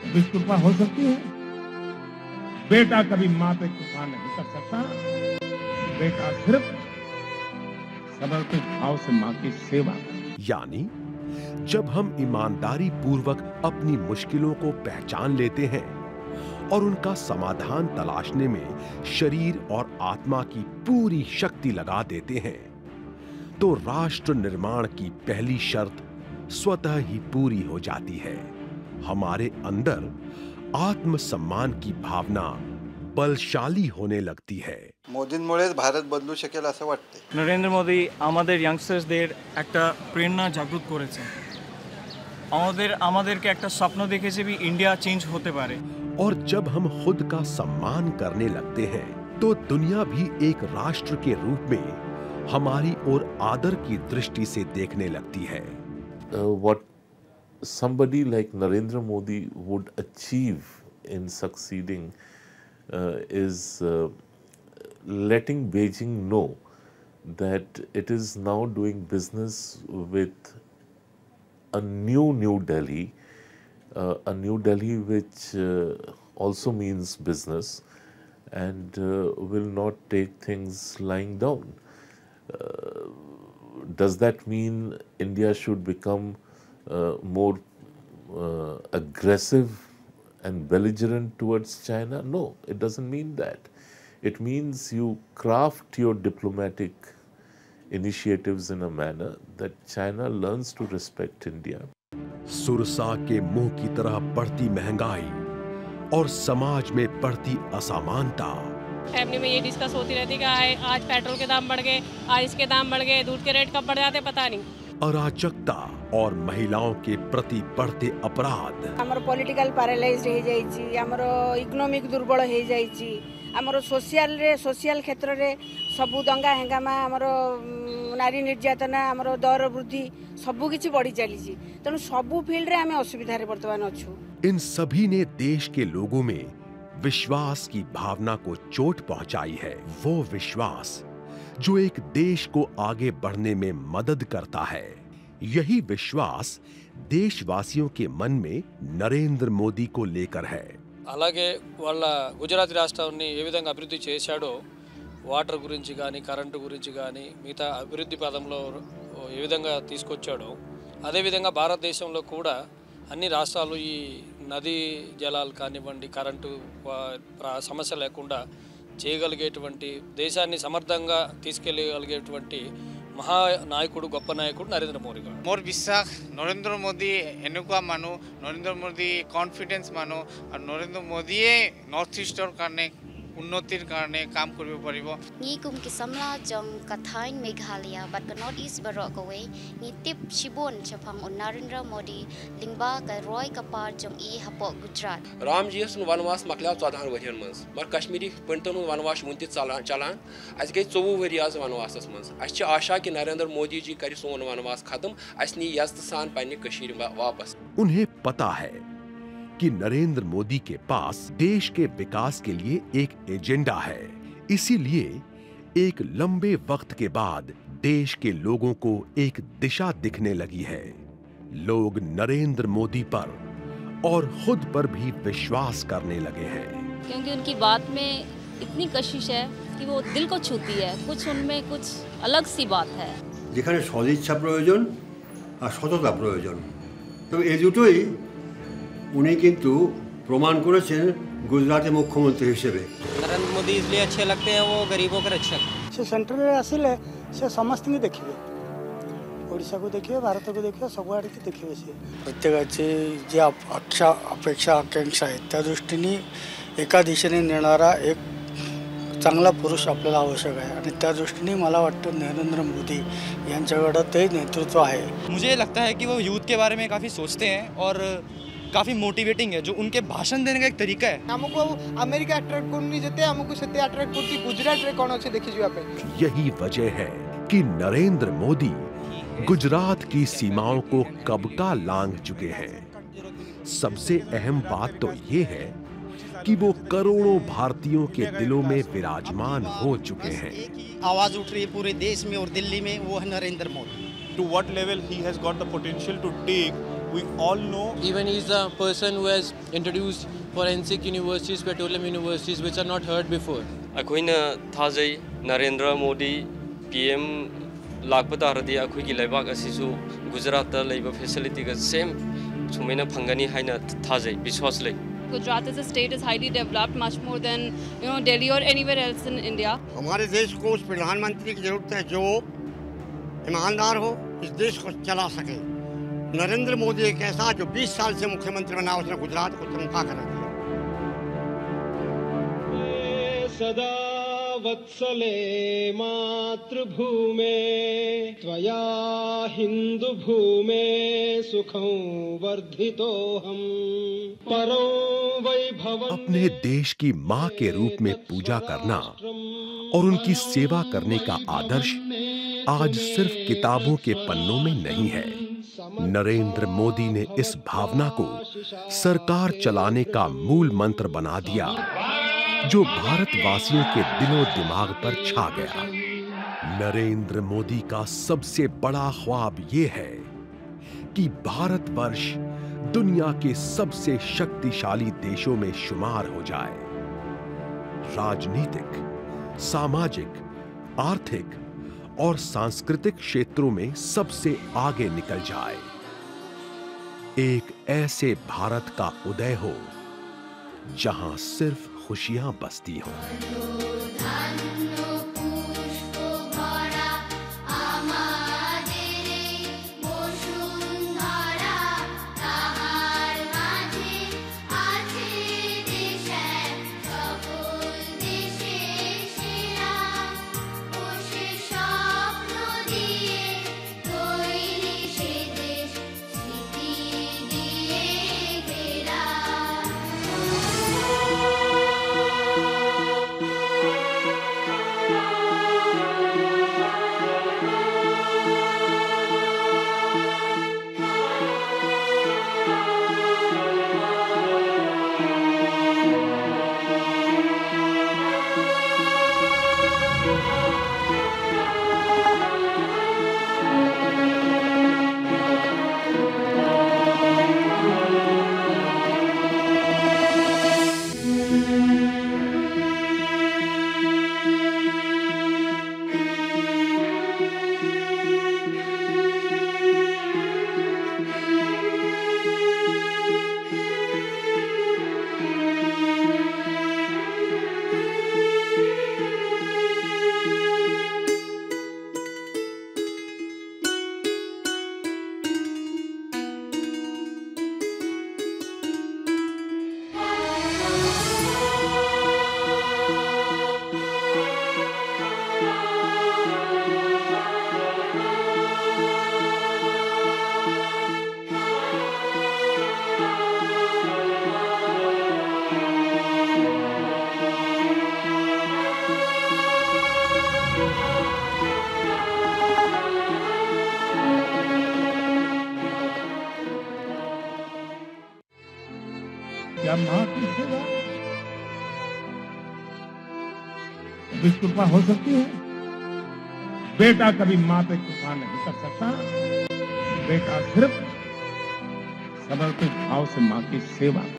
कभी कृपा हो सकती है? बेटा कभी माँ पे कृपा नहीं कर सकता। बेटा सिर्फ समर्पित भाव से माँ की सेवा करे। यानी जब हम ईमानदारी पूर्वक अपनी मुश्किलों को पहचान लेते हैं और उनका समाधान तलाशने में शरीर और आत्मा की पूरी शक्ति लगा देते हैं, तो राष्ट्र निर्माण की पहली शर्त स्वतः ही पूरी हो जाती है। हमारे अंदर आत्मसम्मान की भावना बलशाली होने लगती है। मोदींमुळेच भारत बदलू शकेल असं वाटते। नरेंद्र मोदी আমাদের ইয়াংস্টারদের একটা প্রেরণা জাগ্রত করেছে। আমাদেরকে একটা স্বপ্ন দেখেছে भी इंडिया चेंज होते पारे। और जब हम खुद का सम्मान करने लगते हैं, तो दुनिया भी एक राष्ट्र के रूप में हमारी ओर आदर की दृष्टि से देखने लगती है। What somebody like Narendra Modi would achieve in succeeding is letting Beijing know that it is now doing business with a new Delhi, a new Delhi which also means business and will not take things lying down. Does that mean India should become more aggressive and belligerent towards China? No, it doesn't mean that. It means you craft your diplomatic initiatives in a manner that China learns to respect India. Surasa के मुंह की तरह बढ़ती महंगाई और समाज में बढ़ती असमानता। फैमिली में ये डिस्कस होती रहती कि आज पेट्रोल के दाम बढ़ गए, आज इसके दाम बढ़ गए, दूध के रेट कब बढ़ जाते पता नहीं। अराजकता और महिलाओं के प्रति बढ़ते अपराध। हमरो पॉलिटिकल पैरालाइज रह जाइछि, हमरो इकोनॉमिक दुर्बल हो जाइछि, हमरो सोशल क्षेत्र रे सबु दंगा हेंगामा, हमरो नारी निर्यातना, हमरो दर वृद्धि सबु किछि बढ़ी चलीछि। तनु सबु फील्ड रे हमें असुविधा रे वर्तमान अछु। इन सभी ने देश के लोगों में विश्वास की भावना को चोट पहुंचाई है। वो विश्वास जो एक देश को आगे बढ़ने में मदद करता है। यही विश्वास देशवासियों के मन में नरेंद्र मोदी को लेकर है। అలాగే వాళ్ళ గుజరాత్ రాష్ట్రాన్ని ఏ విధంగా అభివృద్ధి చేశాడో, వాటర్ గురించి కానీ కరెంటు గురించి కానీ మిగతా అభివృద్ధి పదంలో ఏ విధంగా తీసుకొచ్చాడో, అదేవిధంగా భారతదేశంలో కూడా అన్ని రాష్ట్రాలు ఈ నదీ జలాలు కానివ్వండి, కరెంటు సమస్య లేకుండా చేయగలిగేటువంటి, దేశాన్ని సమర్థంగా తీసుకెళ్ళగలిగేటువంటి महानायकुడు గొప్ప నాయకుడు నరేంద్ర మోదీ గారు। मोर विश्वास नरेंद्र मोदी एनुका मानु, नरेंद्र मोदी कॉन्फिडेंस मानु और नरेंद्र मोदी नॉर्थ ईस्टर कारणे उन्नतिर कारणे काम करिब परिबो। Ni kum ki samla jong kathain Meghalaya but ka North East barok away ni tip Shibon chapang on Narendra Modi lingba ka Roy kapar jong I hapok Gujarat। Ram ji सन वनवास मकल्या 14 वरियन मंस मगर कश्मीरी पंडितन वनवास वुन चलान अस गई 24 वरी आज वनवासस मंस। अस आशा कि नरेंद्र मोदी जी कर सोन वनवास खत्म, अस नी यस्त सान पन्ने कश्मीर वापस। उन्हें पता है कि नरेंद्र मोदी के पास देश के विकास के लिए एक एजेंडा है। इसीलिए एक लंबे वक्त के बाद देश के लोगों को एक दिशा दिखने लगी है। लोग नरेंद्र मोदी पर और खुद पर भी विश्वास करने लगे हैं, क्योंकि उनकी बात में इतनी कशिश है कि वो दिल को छूती है। कुछ उनमें कुछ अलग सी बात है। যেখানে সদিচ্ছা প্রয়োজন আর সততা প্রয়োজন, তবে এই দুটোই উনি কিন্তু প্রমাণ করেছেন গুজরাটের মুখ্যমন্ত্রী হিসেবে। नरेंद्र मोदी इसलिए अच्छे लगते हैं, वो गरीबों के रक्षक। से सेंट्रल रे आसिले से समस्त की देखिबे, ओडिशा को देखिबे, भारत को देखिबे, सब आड़ की देखिबे। से प्रत्येकाची जी अपेक्षा आकांक्षा आहे त्या दृष्टीने एका दिशेने नेणारा एक चांगला पुरुष आपल्याला आवश्यक आहे आणि त्या दृष्टीने मला वाटतं नरेंद्र मोदी यांच्याकडे ते नेतृत्व आहे। मुझे लगता है कि वो यूथ के बारे में काफ़ी सोचते हैं और काफ़ी मोटिवेटिंग है, जो उनके भाषण देने का एक तरीका है। हमको अमेरिका अट्रैक्ट करनी जेते हमको सेते अट्रैक्ट करती गुजरात रे कोन अच्छे देखि जो पे। यही वजह है कि नरेंद्र मोदी गुजरात की सीमाओं को कब का लांघ चुके हैं। सबसे अहम बात तो ये है कि वो करोड़ों भारतीयों के दिलों में विराजमान हो चुके हैं। आवाज उठ रही है पूरे देश में और दिल्ली में, वो है Narendra Modi. To what level he has got the potential to take we all know. Even he is the person who has introduced forensic universities, petroleum universities, which are not heard before. अखोइना थाजै Narendra Modi PM Lakhpa तारदी अखोइगी लेबाक असिसु गुजरात लेबा facility का same Sumaina फंगनी हाइना थाजै विश्वास ले. Gujarat as a state is highly developed, much more than Delhi or anywhere else in India. हमारे देश को उस प्रधानमंत्री की जरूरत है जो ईमानदार हो, इस देश को चला सके. नरेंद्र मोदी एक ऐसा जो 20 साल से मुख्यमंत्री बना, उसने गुजरात को चमका कर दिया. सदा वत्सले मातृभूमे त्वया हिंदू भूमे सुखं वर्धितोहम परं वैभवं. अपने देश की मां के रूप में पूजा करना और उनकी सेवा करने का आदर्श आज सिर्फ किताबों के पन्नों में नहीं है. नरेंद्र मोदी ने इस भावना को सरकार चलाने का मूल मंत्र बना दिया, जो भारतवासियों के दिलो दिमाग पर छा गया. नरेंद्र मोदी का सबसे बड़ा ख्वाब यह है कि भारतवर्ष दुनिया के सबसे शक्तिशाली देशों में शुमार हो जाए. राजनीतिक, सामाजिक, आर्थिक और सांस्कृतिक क्षेत्रों में सबसे आगे निकल जाए. एक ऐसे भारत का उदय हो जहां सिर्फ खुशियां बसती हों. क्या मां की सेवा कभी कृपा हो सकती है? बेटा कभी मां पे कृपा नहीं कर सकता. बेटा सिर्फ समर्पित भाव से मां की सेवा